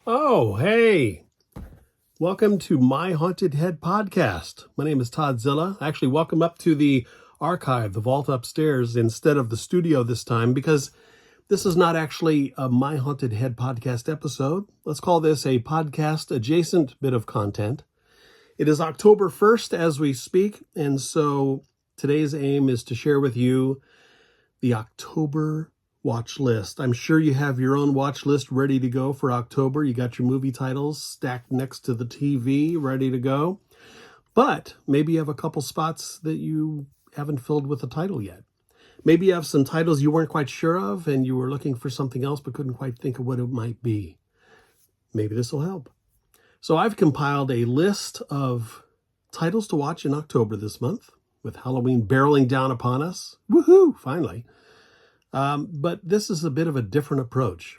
Oh, hey. Welcome to My Haunted Head podcast. My name is Todd Zilla. Actually, welcome up to the archive, the vault upstairs, instead of the studio this time, because this is not actually a My Haunted Head podcast episode. Let's call this a podcast adjacent bit of content. It is October 1st as we speak, and so today's aim is to share with you the October watch list. I'm sure you have your own watch list ready to go for October. You got your movie titles stacked next to the TV ready to go. But maybe you have a couple spots that you haven't filled with a title yet. Maybe you have some titles you weren't quite sure of and you were looking for something else but couldn't quite think of what it might be. Maybe this will help. So I've compiled a list of titles to watch in October this month, with Halloween barreling down upon us. Woohoo, finally. But this is a bit of a different approach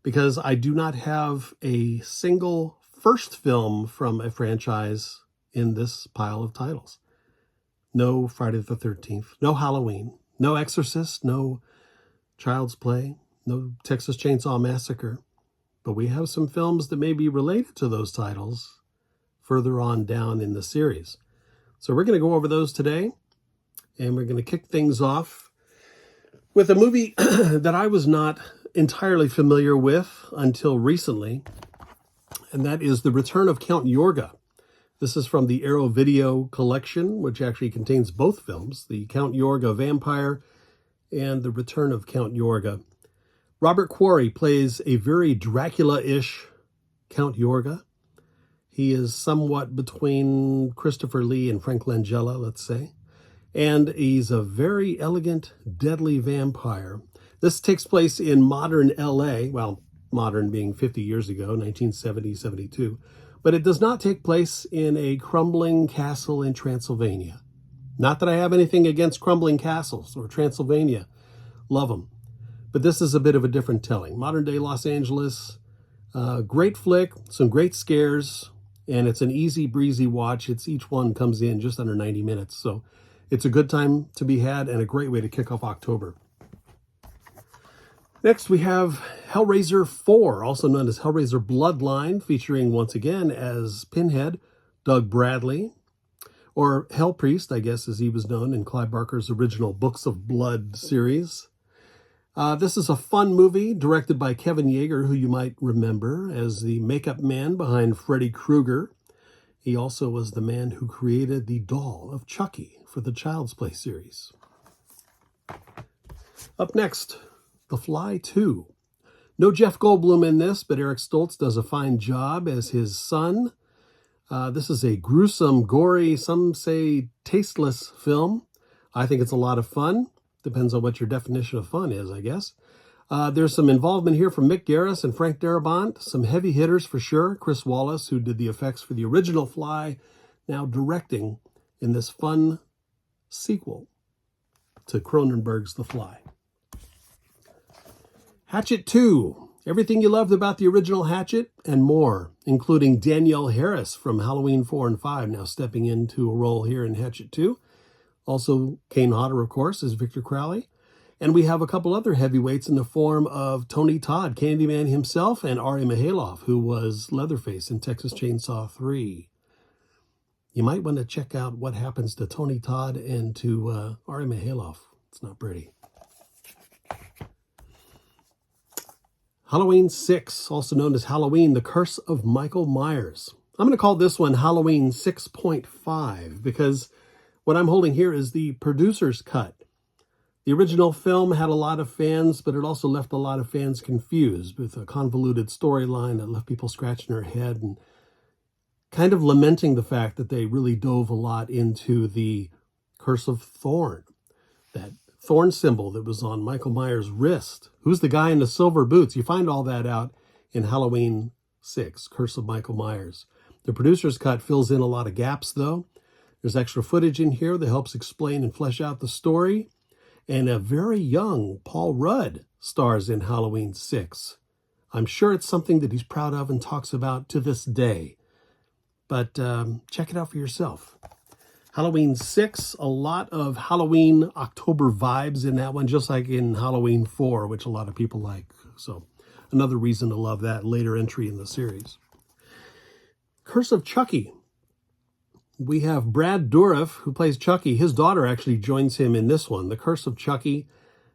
because I do not have a single first film from a franchise in this pile of titles. No Friday the 13th, no Halloween, no Exorcist, no Child's Play, no Texas Chainsaw Massacre. But we have some films that may be related to those titles further on down in the series. So we're going to go over those today, and we're going to kick things off with a movie that I was not entirely familiar with until recently, and that is The Return of Count Yorga. This is from the Arrow Video collection, which actually contains both films, the Count Yorga Vampire and The Return of Count Yorga. Robert Quarry plays a very Dracula-ish Count Yorga. He is somewhat between Christopher Lee and Frank Langella, let's say. And he's a very elegant, deadly vampire. This takes place in modern LA, well, modern being 50 years ago, 1970, 72. But it does not take place in a crumbling castle in Transylvania. Not that I have anything against crumbling castles or Transylvania. Love them. But this is a bit of a different telling. Modern day Los Angeles, great flick, some great scares, and it's an easy breezy watch. Each one comes in just under 90 minutes. So it's a good time to be had and a great way to kick off October. Next, we have Hellraiser 4, also known as Hellraiser Bloodline, featuring once again as Pinhead, Doug Bradley, or Hell Priest, I guess, as he was known in Clive Barker's original Books of Blood series. This is a fun movie directed by Kevin Yeager, who you might remember as the makeup man behind Freddy Krueger. He also was the man who created the doll of Chucky for the Child's Play series. Up next, The Fly 2. No Jeff Goldblum in this, but Eric Stoltz does a fine job as his son. This is a gruesome, gory, some say tasteless film. I think it's a lot of fun. Depends on what your definition of fun is, I guess. There's some involvement here from Mick Garris and Frank Darabont. Some heavy hitters for sure. Chris Wallace, who did the effects for the original Fly, now directing in this fun sequel to Cronenberg's The Fly. Hatchet 2. Everything you loved about the original Hatchet and more, including Danielle Harris from Halloween 4 and 5, now stepping into a role here in Hatchet 2. Also, Kane Hodder, of course, is Victor Crowley. And we have a couple other heavyweights in the form of Tony Todd, Candyman himself, and Ari Mihailov, who was Leatherface in Texas Chainsaw 3. You might want to check out what happens to Tony Todd and to Ari Mihailov. It's not pretty. Halloween 6, also known as Halloween, The Curse of Michael Myers. I'm going to call this one Halloween 6.5 because what I'm holding here is the producer's cut. The original film had a lot of fans, but it also left a lot of fans confused with a convoluted storyline that left people scratching their head and kind of lamenting the fact that they really dove a lot into the Curse of Thorn, that thorn symbol that was on Michael Myers' wrist. Who's the guy in the silver boots? You find all that out in Halloween 6, Curse of Michael Myers. The producer's cut fills in a lot of gaps, though. There's extra footage in here that helps explain and flesh out the story. And a very young Paul Rudd stars in Halloween 6. I'm sure it's something that he's proud of and talks about to this day. But check it out for yourself. Halloween 6, a lot of Halloween October vibes in that one, just like in Halloween 4, which a lot of people like. So another reason to love that later entry in the series. Curse of Chucky. We have Brad Dourif, who plays Chucky. His daughter actually joins him in this one, The Curse of Chucky.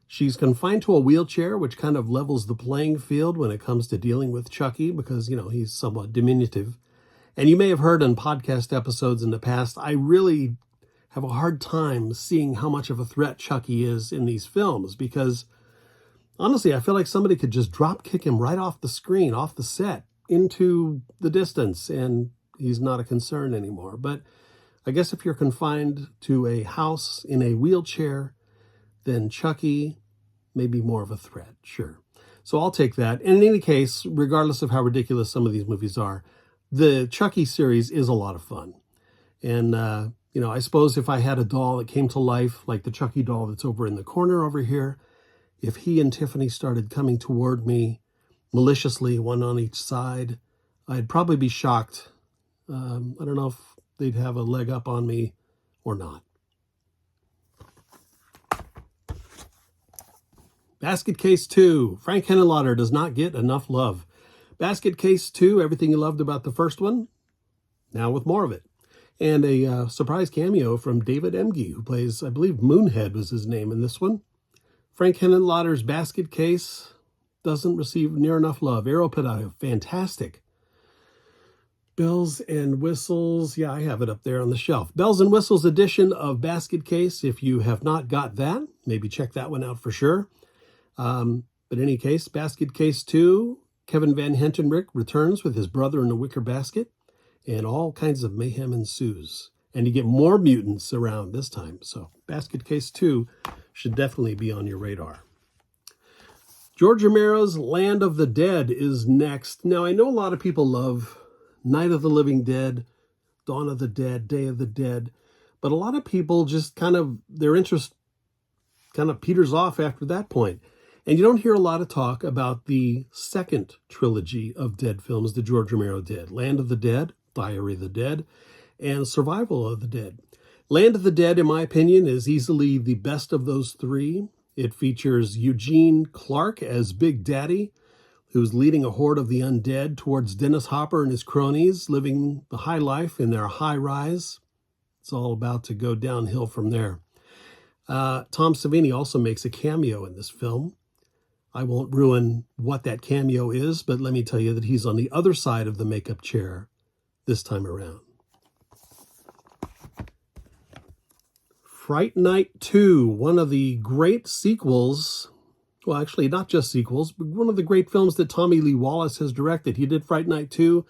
She's confined to a wheelchair, which kind of levels the playing field when it comes to dealing with Chucky because, he's somewhat diminutive. And you may have heard on podcast episodes in the past, I really have a hard time seeing how much of a threat Chucky is in these films because, honestly, I feel like somebody could just drop kick him right off the screen, off the set, into the distance, and he's not a concern anymore. But I guess if you're confined to a house in a wheelchair, then Chucky may be more of a threat, sure. So I'll take that. And in any case, regardless of how ridiculous some of these movies are, the Chucky series is a lot of fun. And, I suppose if I had a doll that came to life, like the Chucky doll that's over in the corner over here, if he and Tiffany started coming toward me maliciously, one on each side, I'd probably be shocked. I don't know if they'd have a leg up on me or not. Basket Case 2. Frank Henenlotter does not get enough love. Basket Case 2, everything you loved about the first one, now with more of it. And a surprise cameo from David Emge, who plays, I believe Moonhead was his name in this one. Frank Henenlotter's Basket Case doesn't receive near enough love. Arrow Petayo, fantastic. Bells and Whistles, yeah, I have it up there on the shelf. Bells and Whistles edition of Basket Case. If you have not got that, maybe check that one out for sure. But in any case, Basket Case 2, Kevin Van Hentenryck returns with his brother in a wicker basket, and all kinds of mayhem ensues. And you get more mutants around this time. So Basket Case 2 should definitely be on your radar. George Romero's Land of the Dead is next. Now, I know a lot of people love Night of the Living Dead, Dawn of the Dead, Day of the Dead, but a lot of people just their interest kind of peters off after that point. And you don't hear a lot of talk about the second trilogy of Dead films that George Romero did. Land of the Dead, Diary of the Dead, and Survival of the Dead. Land of the Dead, in my opinion, is easily the best of those three. It features Eugene Clark as Big Daddy, who's leading a horde of the undead towards Dennis Hopper and his cronies, living the high life in their high rise. It's all about to go downhill from there. Tom Savini also makes a cameo in this film. I won't ruin what that cameo is, but let me tell you that he's on the other side of the makeup chair this time around. Fright Night 2, one of the great sequels, well, actually not just sequels, but one of the great films that Tommy Lee Wallace has directed. He did Fright Night 2.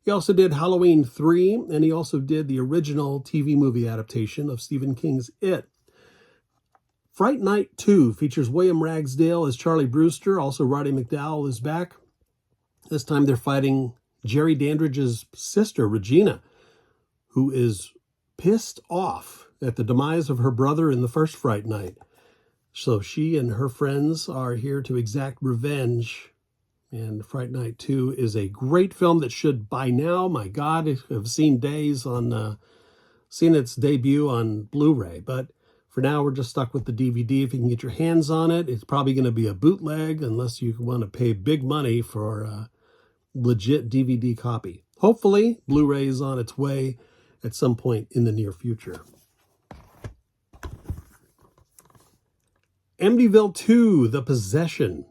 He also did Halloween 3, and he also did the original TV movie adaptation of Stephen King's It. Fright Night 2 features William Ragsdale as Charlie Brewster. Also, Roddy McDowall is back. This time they're fighting Jerry Dandridge's sister, Regina, who is pissed off at the demise of her brother in the first Fright Night. So she and her friends are here to exact revenge. And Fright Night 2 is a great film that should, by now, my God, have seen its debut on Blu-ray. But for now, we're just stuck with the DVD. If you can get your hands on it, it's probably going to be a bootleg unless you want to pay big money for a legit DVD copy. Hopefully, Blu-ray is on its way at some point in the near future. Amityville 2, The Possession.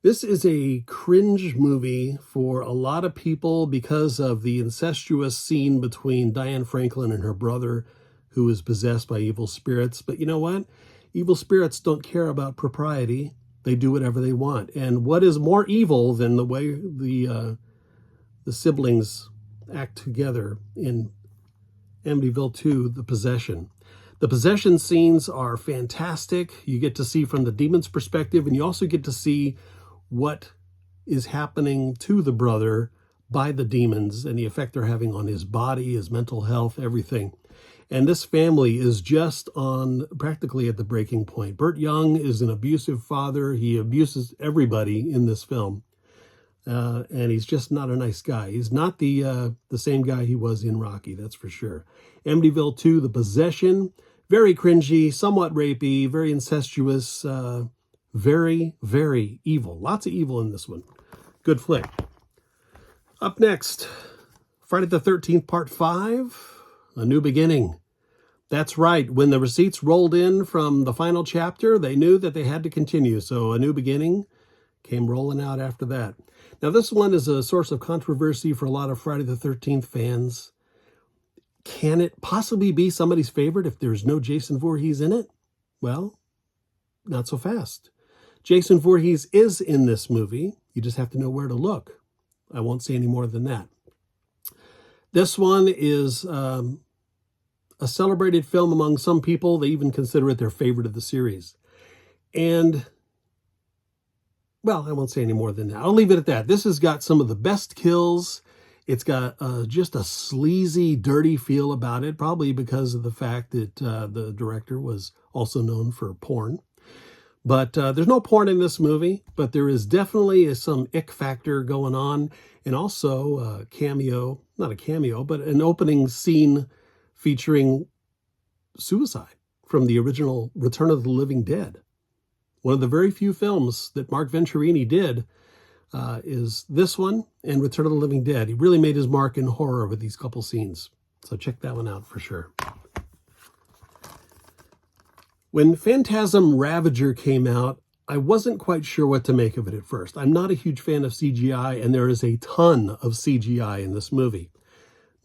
This is a cringe movie for a lot of people because of the incestuous scene between Diane Franklin and her brother, who is possessed by evil spirits. But you know what? Evil spirits don't care about propriety. They do whatever they want. And what is more evil than the way the siblings act together in Amityville 2, The Possession? The possession scenes are fantastic. You get to see from the demon's perspective, and you also get to see what is happening to the brother by the demons and the effect they're having on his body, his mental health, everything. And this family is just on practically at the breaking point. Burt Young is an abusive father. He abuses everybody in this film. And he's just not a nice guy. He's not the same guy he was in Rocky, that's for sure. Amityville 2, The Possession, very cringy, somewhat rapey, very incestuous, very, very evil. Lots of evil in this one. Good flick. Up next, Friday the 13th, Part 5, A New Beginning. That's right. When the receipts rolled in from the final chapter, they knew that they had to continue. So A New Beginning came rolling out after that. Now, this one is a source of controversy for a lot of Friday the 13th fans. Can it possibly be somebody's favorite if there's no Jason Voorhees in it? Well, not so fast. Jason Voorhees is in this movie. You just have to know where to look. I won't say any more than that. This one is a celebrated film among some people. They even consider it their favorite of the series. And, well, I won't say any more than that. I'll leave it at that. This has got some of the best kills. It's got just a sleazy, dirty feel about it, probably because of the fact that the director was also known for porn. But there's no porn in this movie, but there is definitely some ick factor going on, and also a cameo, not a cameo, but an opening scene featuring suicide from the original Return of the Living Dead. One of the very few films that Mark Venturini did is this one and Return of the Living Dead. He really made his mark in horror with these couple scenes. So check that one out for sure. When Phantasm Ravager came out, I wasn't quite sure what to make of it at first. I'm not a huge fan of CGI, and there is a ton of CGI in this movie.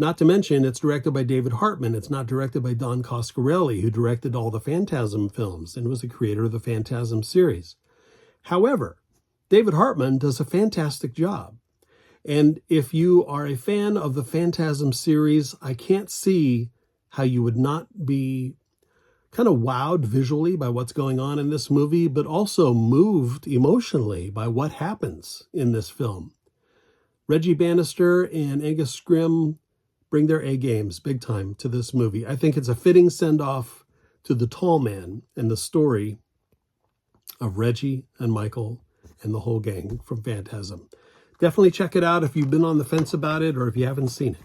Not to mention, it's directed by David Hartman. It's not directed by Don Coscarelli, who directed all the Phantasm films and was the creator of the Phantasm series. However, David Hartman does a fantastic job. And if you are a fan of the Phantasm series, I can't see how you would not be kind of wowed visually by what's going on in this movie, but also moved emotionally by what happens in this film. Reggie Bannister and Angus Scrimm bring their A-games big time to this movie. I think it's a fitting send-off to the tall man and the story of Reggie and Michael and the whole gang from Phantasm. Definitely check it out if you've been on the fence about it or if you haven't seen it.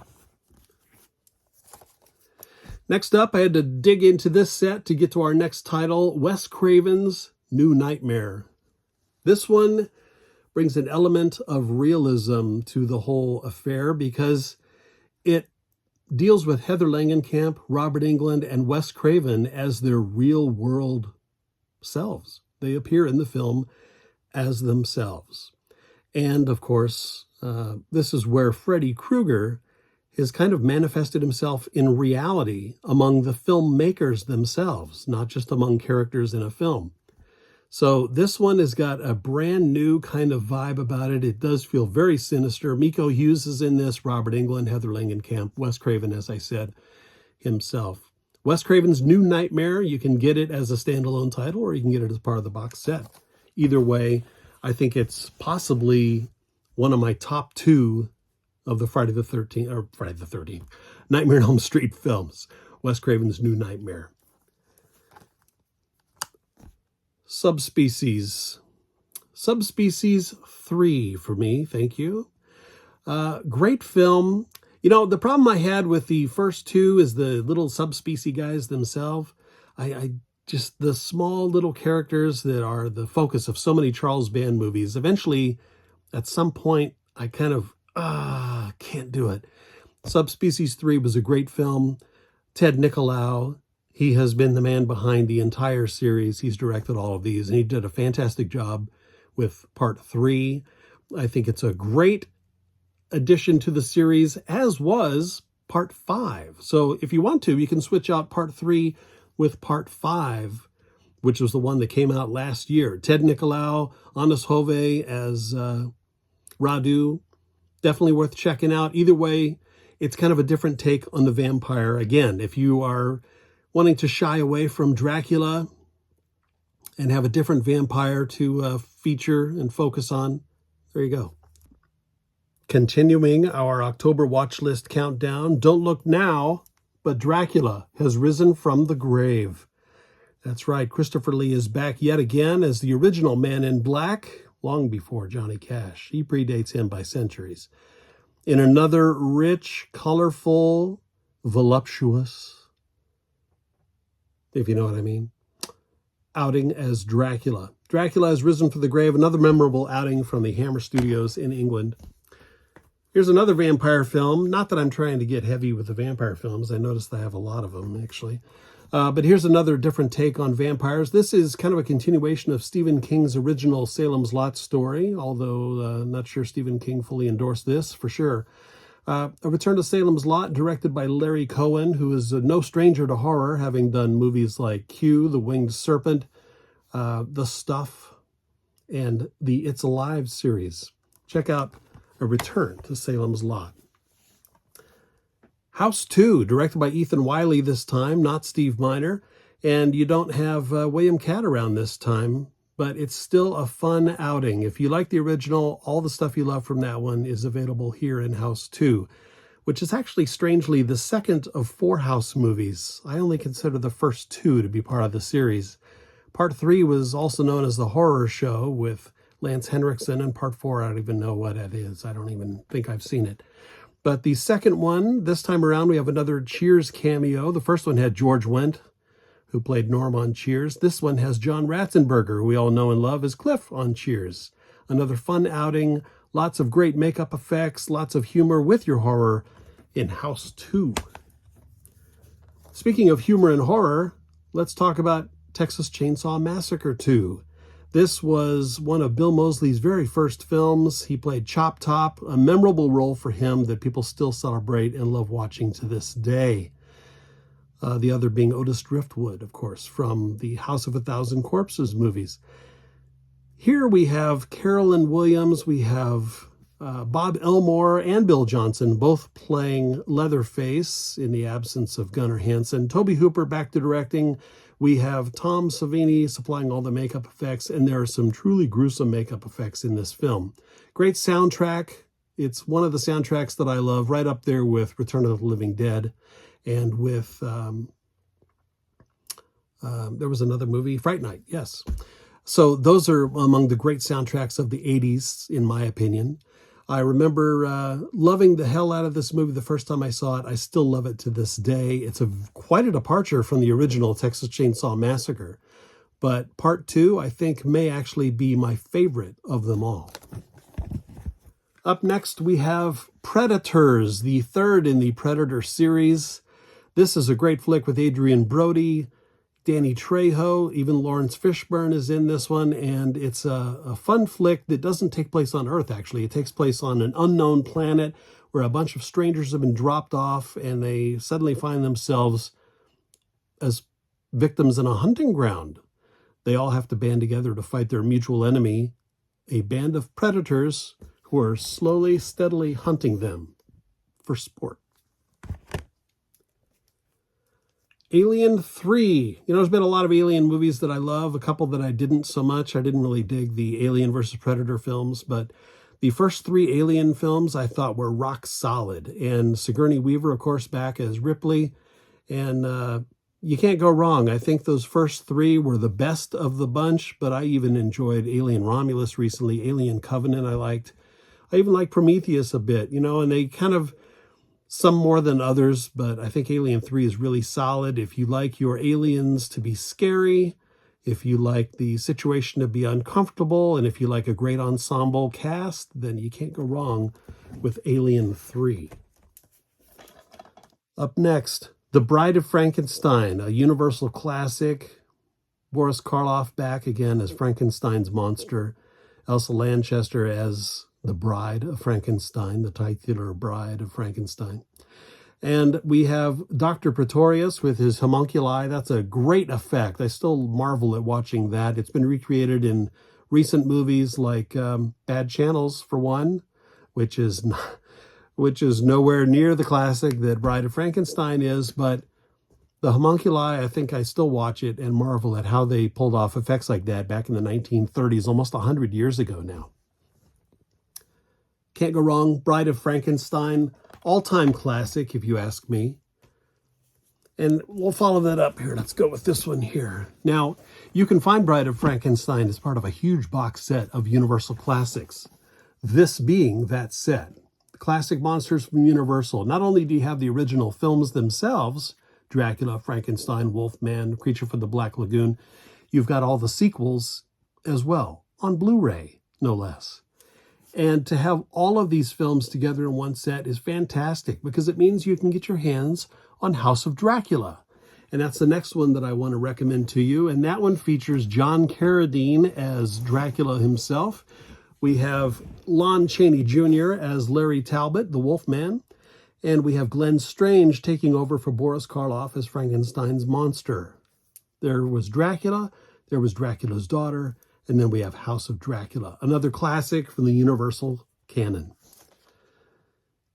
Next up, I had to dig into this set to get to our next title, Wes Craven's New Nightmare. This one brings an element of realism to the whole affair because it deals with Heather Langenkamp, Robert Englund, and Wes Craven as their real-world selves. They appear in the film as themselves. And, of course, this is where Freddy Krueger has kind of manifested himself in reality among the filmmakers themselves, not just among characters in a film. So this one has got a brand new kind of vibe about it. It does feel very sinister. Miko Hughes is in this, Robert Englund, Heather Langenkamp, Wes Craven, as I said, himself. Wes Craven's New Nightmare, you can get it as a standalone title or you can get it as part of the box set. Either way, I think it's possibly one of my top two of the Friday the 13th, Nightmare on Elm Street films. Wes Craven's New Nightmare. Subspecies 3 for me, thank you. Great film. You know, the problem I had with the first two is the little subspecies guys themselves. I just, the small little characters that are the focus of so many Charles Band movies. Eventually, at some point, I kind of, can't do it. Subspecies 3 was a great film. Ted Nicolau, he has been the man behind the entire series. He's directed all of these, and he did a fantastic job with part 3. I think it's a great addition to the series, as was part 5. So if you want to, you can switch out part 3 with part 5, which was the one that came out last year. Ted Nicolau, Anders Hove as Radu. Definitely worth checking out. Either way, it's kind of a different take on the vampire. Again, if you are wanting to shy away from Dracula and have a different vampire to feature and focus on, there you go. Continuing our October watch list countdown, don't look now, but Dracula has risen from the grave. That's right, Christopher Lee is back yet again as the original Man in Black, long before Johnny Cash. He predates him by centuries. In another rich, colorful, voluptuous, if you know what I mean, outing as Dracula. Dracula Has Risen from the Grave, another memorable outing from the Hammer Studios in England. Here's another vampire film. Not that I'm trying to get heavy with the vampire films. I noticed I have a lot of them, actually. But here's another different take on vampires. This is kind of a continuation of Stephen King's original Salem's Lot story, although not sure Stephen King fully endorsed this, for sure. A Return to Salem's Lot, directed by Larry Cohen, who is no stranger to horror, having done movies like Q, The Winged Serpent, The Stuff, and the It's Alive series. Check out A Return to Salem's Lot. House 2, directed by Ethan Wiley this time, not Steve Miner. And you don't have William Catt around this time, but it's still a fun outing. If you like the original, all the stuff you love from that one is available here in House 2, which is actually strangely the second of 4 House movies. I only consider the first 2 to be part of the series. Part 3 was also known as The Horror Show with Lance Henriksen, and Part 4, I don't even know what that is. I don't even think I've seen it. But the second one, this time around, we have another Cheers cameo. The first one had George Wendt, who played Norm on Cheers. This one has John Ratzenberger, who we all know and love as Cliff on Cheers. Another fun outing, lots of great makeup effects, lots of humor with your horror in House 2. Speaking of humor and horror, let's talk about Texas Chainsaw Massacre 2. This was one of Bill Moseley's very first films. He played Chop Top, a memorable role for him that people still celebrate and love watching to this day. The other being Otis Driftwood, of course, from the House of a Thousand Corpses movies. Here we have Carolyn Williams, we have Bob Elmore and Bill Johnson both playing Leatherface in the absence of Gunnar Hansen. Tobe Hooper back to directing. We have Tom Savini supplying all the makeup effects, and there are some truly gruesome makeup effects in this film. Great soundtrack. It's one of the soundtracks that I love, right up there with Return of the Living Dead, and with, there was another movie, Fright Night, yes. So those are among the great soundtracks of the 80s, in my opinion. I remember loving the hell out of this movie the first time I saw it. I still love it to this day. It's quite a departure from the original Texas Chainsaw Massacre. But Part 2, I think, may actually be my favorite of them all. Up next, we have Predators, the third in the Predator series. This is a great flick with Adrian Brody, Danny Trejo, even Lawrence Fishburne is in this one, and it's a fun flick that doesn't take place on Earth, actually. It takes place on an unknown planet where a bunch of strangers have been dropped off, and they suddenly find themselves as victims in a hunting ground. They all have to band together to fight their mutual enemy, a band of predators who are slowly, steadily hunting them for sport. Alien 3. There's been a lot of Alien movies that I love, a couple that I didn't so much. I didn't really dig the Alien versus Predator films, but the first 3 Alien films I thought were rock solid. And Sigourney Weaver, of course, back as Ripley. And you can't go wrong. I think those first 3 were the best of the bunch, but I even enjoyed Alien Romulus recently. Alien Covenant I liked. I even like Prometheus a bit, and they kind of, some more than others, but I think Alien 3 is really solid. If you like your aliens to be scary, if you like the situation to be uncomfortable, and if you like a great ensemble cast, then you can't go wrong with Alien 3. Up next, The Bride of Frankenstein, a Universal classic. Boris Karloff back again as Frankenstein's monster. Elsa Lanchester as the Bride of Frankenstein, the titular Bride of Frankenstein. And we have Dr. Pretorius with his homunculi. That's a great effect. I still marvel at watching that. It's been recreated in recent movies like Bad Channels, for one, which is nowhere near the classic that Bride of Frankenstein is, but the homunculi, I think I still watch it and marvel at how they pulled off effects like that back in the 1930s, almost 100 years ago now. Can't go wrong. Bride of Frankenstein, all-time classic, if you ask me. And we'll follow that up here. Let's go with this one here. Now, you can find Bride of Frankenstein as part of a huge box set of Universal Classics. This being that set. The classic monsters from Universal. Not only do you have the original films themselves, Dracula, Frankenstein, Wolfman, Creature from the Black Lagoon, you've got all the sequels as well, on Blu-ray, no less. And to have all of these films together in one set is fantastic because it means you can get your hands on House of Dracula. And that's the next one that I want to recommend to you. And that one features John Carradine as Dracula himself. We have Lon Chaney Jr. as Larry Talbot, the Wolfman. And we have Glenn Strange taking over for Boris Karloff as Frankenstein's monster. There was Dracula, there was Dracula's daughter, and then we have House of Dracula, another classic from the Universal canon.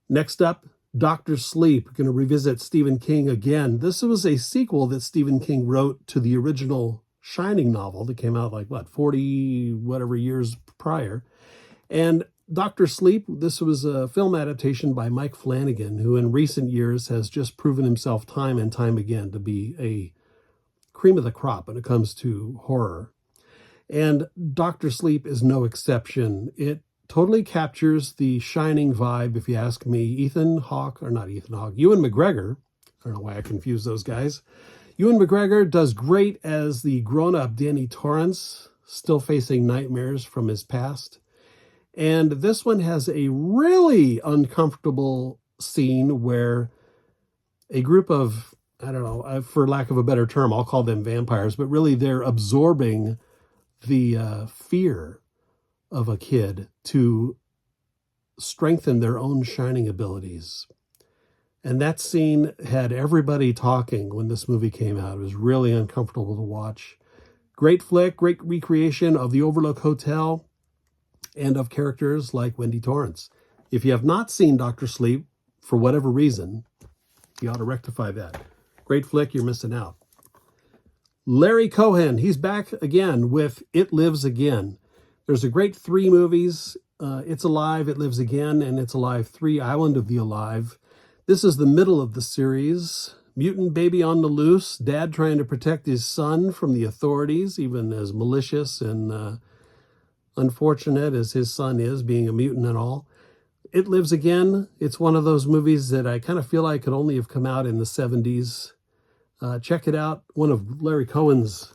Next up, Dr. Sleep. We're going to revisit Stephen King again. This was a sequel that Stephen King wrote to the original Shining novel that came out 40 whatever years prior. And Dr. Sleep, this was a film adaptation by Mike Flanagan, who in recent years has just proven himself time and time again to be a cream of the crop when it comes to horror. And Dr. Sleep is no exception. It totally captures the Shining vibe, if you ask me. Ewan McGregor, I don't know why I confuse those guys. Ewan McGregor does great as the grown-up Danny Torrance, still facing nightmares from his past. And this one has a really uncomfortable scene where a group of, I don't know, for lack of a better term, I'll call them vampires, but really they're absorbing the fear of a kid to strengthen their own shining abilities. And that scene had everybody talking when this movie came out. It was really uncomfortable to watch. Great flick, great recreation of the Overlook Hotel and of characters like Wendy Torrance. If you have not seen Dr. Sleep, for whatever reason, you ought to rectify that. Great flick, you're missing out. Larry Cohen, he's back again with It Lives Again. There's a great 3 movies, It's Alive, It Lives Again, and It's Alive 3, Island of the Alive. This is the middle of the series. Mutant baby on the loose, dad trying to protect his son from the authorities, even as malicious and unfortunate as his son is, being a mutant and all. It Lives Again. It's one of those movies that I kind of feel like could only have come out in the 70s. Check it out. One of Larry Cohen's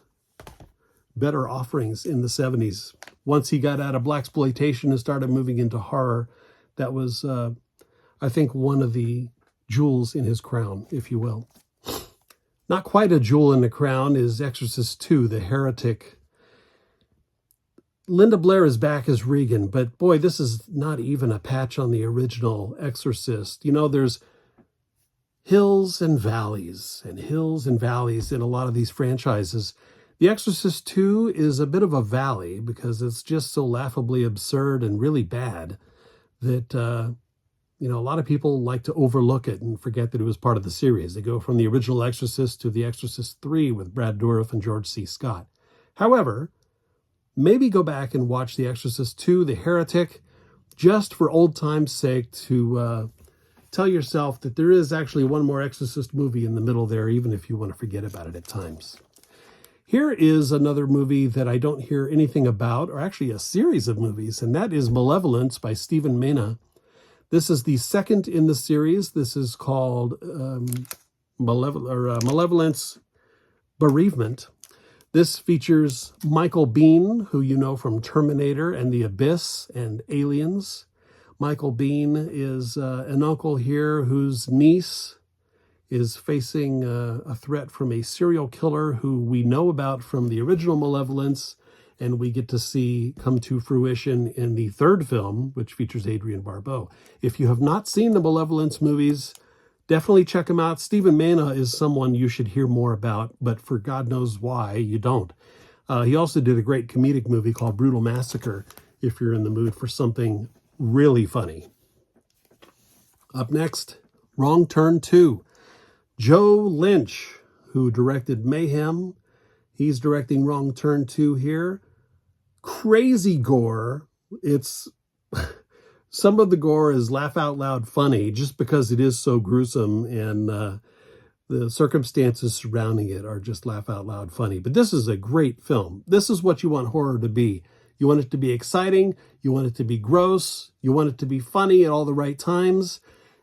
better offerings in the 70s. Once he got out of blaxploitation and started moving into horror, that was, I think, one of the jewels in his crown, if you will. Not quite a jewel in the crown is Exorcist II, The Heretic. Linda Blair is back as Regan, but boy, this is not even a patch on the original Exorcist. You know, there's hills and valleys in a lot of these franchises. The Exorcist 2 is a bit of a valley because it's just so laughably absurd and really bad that, a lot of people like to overlook it and forget that it was part of the series. They go from the original Exorcist to The Exorcist 3 with Brad Dourif and George C. Scott. However, maybe go back and watch The Exorcist 2, The Heretic, just for old time's sake to tell yourself that there is actually one more Exorcist movie in the middle there, even if you want to forget about it at times. Here is another movie that I don't hear anything about, or actually a series of movies, and that is Malevolence by Stephen Mena. This is the second in the series. This is called Malevolence Bereavement. This features Michael Biehn, who you know from Terminator and The Abyss and Aliens. Michael Biehn is an uncle here whose niece is facing a threat from a serial killer who we know about from the original Malevolence, and we get to see come to fruition in the third film, which features Adrienne Barbeau. If you have not seen the Malevolence movies, definitely check them out. Stephen Mena is someone you should hear more about, but for God knows why, you don't. He also did a great comedic movie called Brutal Massacre, if you're in the mood for something really funny. Up next, Wrong Turn 2. Joe Lynch, who directed Mayhem, he's directing Wrong Turn 2 here. Crazy gore. It's some of the gore is laugh out loud funny just because it is so gruesome, and the circumstances surrounding it are just laugh out loud funny. But this is a great film. This is what you want horror to be. You want it to be exciting. You want it to be gross. You want it to be funny at all the right times.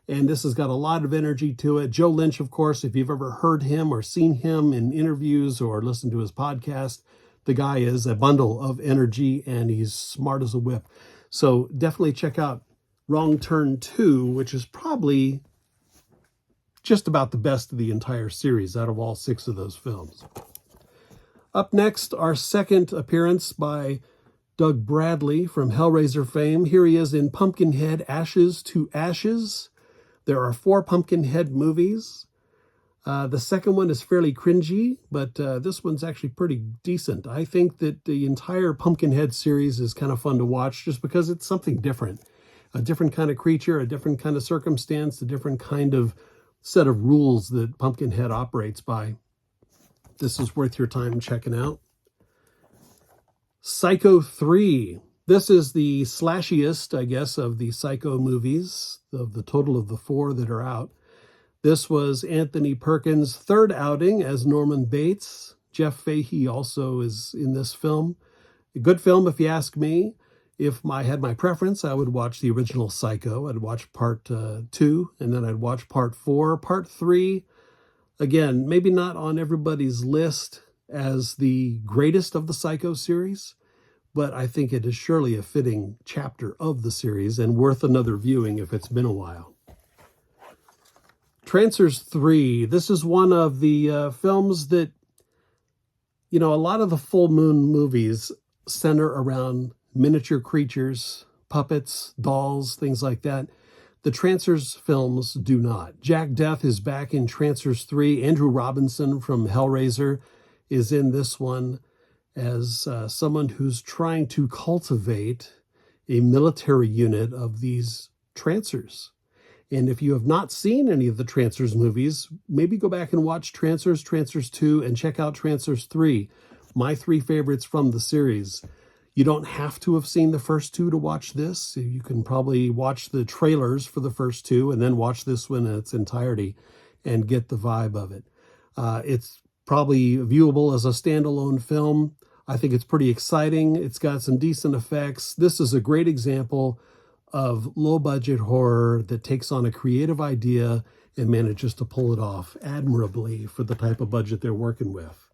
And this has got a lot of energy to it. Joe Lynch, of course, if you've ever heard him or seen him in interviews or listened to his podcast, the guy is a bundle of energy, and he's smart as a whip. So definitely check out Wrong Turn 2, which is probably just about the best of the entire series out of all 6 of those films. Up next, our second appearance by Doug Bradley from Hellraiser fame. Here he is in Pumpkinhead Ashes to Ashes. There are 4 Pumpkinhead movies. The second one is fairly cringy, but this one's actually pretty decent. I think that the entire Pumpkinhead series is kind of fun to watch just because it's something different. A different kind of creature, a different kind of circumstance, a different kind of set of rules that Pumpkinhead operates by. This is worth your time checking out. Psycho 3. This is the slashiest, I guess, of the Psycho movies, of the total of the 4 that are out. This was Anthony Perkins' third outing as Norman Bates. Jeff Fahey also is in this film. A good film, if you ask me. If I had my preference, I would watch the original Psycho. I'd watch part 2, and then I'd watch part 4. Part 3, again, maybe not on everybody's list as the greatest of the Psycho series, but I think it is surely a fitting chapter of the series and worth another viewing if it's been a while. Trancers 3. This is one of the films that, a lot of the full moon movies center around miniature creatures, puppets, dolls, things like that. The Trancers films do not. Jack Death is back in Trancers 3. Andrew Robinson from Hellraiser is in this one as someone who's trying to cultivate a military unit of these Trancers. And if you have not seen any of the Trancers movies, maybe go back and watch Trancers, Trancers 2, and check out Trancers 3, my 3 favorites from the series. You don't have to have seen the first 2 to watch this. You can probably watch the trailers for the first 2 and then watch this one in its entirety and get the vibe of it. It's probably viewable as a standalone film. I think it's pretty exciting. It's got some decent effects. This is a great example of low-budget horror that takes on a creative idea and manages to pull it off admirably for the type of budget they're working with.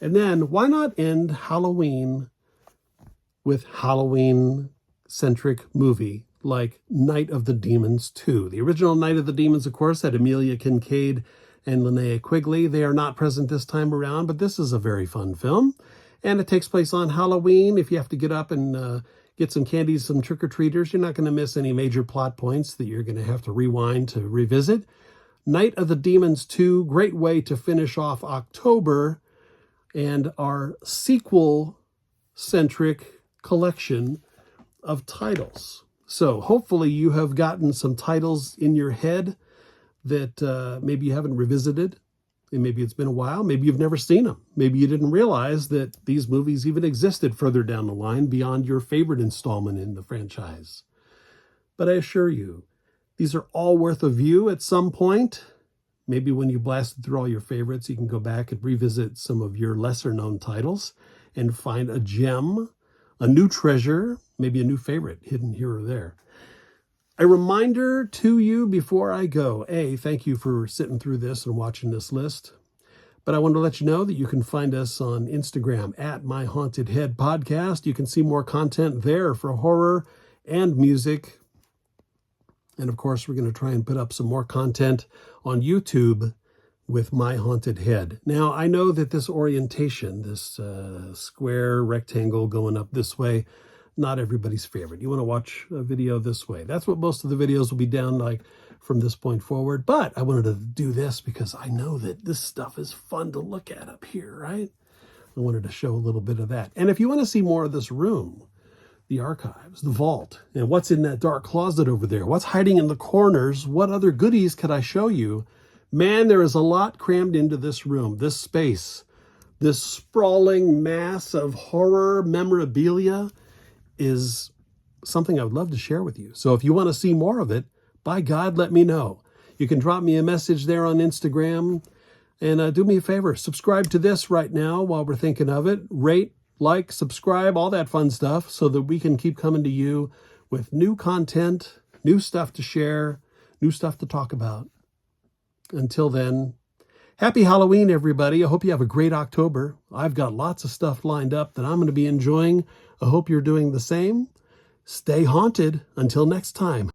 And then, why not end Halloween with Halloween-centric movie like Night of the Demons 2? The original Night of the Demons, of course, had Amelia Kincaid and Linnea Quigley. They are not present this time around, but this is a very fun film. And it takes place on Halloween. If you have to get up and get some candies, some trick-or-treaters, you're not going to miss any major plot points that you're going to have to rewind to revisit. Night of the Demons 2, great way to finish off October and our sequel-centric collection of titles. So hopefully you have gotten some titles in your head that maybe you haven't revisited, and maybe it's been a while. Maybe you've never seen them. Maybe you didn't realize that these movies even existed further down the line beyond your favorite installment in the franchise. But I assure you, these are all worth a view at some point. Maybe when you blasted through all your favorites, you can go back and revisit some of your lesser-known titles and find a gem, a new treasure, maybe a new favorite hidden here or there. A reminder to you before I go. Thank you for sitting through this and watching this list. But I want to let you know that you can find us on Instagram at My Haunted Head Podcast. You can see more content there for horror and music. And of course, we're going to try and put up some more content on YouTube with My Haunted Head. Now, I know that this orientation, this square rectangle going up this way, not everybody's favorite. You want to watch a video this way. That's what most of the videos will be down like from this point forward. But I wanted to do this because I know that this stuff is fun to look at up here, right? I wanted to show a little bit of that. And if you want to see more of this room, the archives, the vault, and what's in that dark closet over there, what's hiding in the corners, what other goodies could I show you? Man, there is a lot crammed into this room, this space, this sprawling mass of horror memorabilia is something I would love to share with you. So if you want to see more of it, by God, let me know. You can drop me a message there on Instagram and do me a favor. Subscribe to this right now while we're thinking of it. Rate, like, subscribe, all that fun stuff so that we can keep coming to you with new content, new stuff to share, new stuff to talk about. Until then, Happy Halloween, everybody. I hope you have a great October. I've got lots of stuff lined up that I'm going to be enjoying. I hope you're doing the same. Stay haunted. Until next time.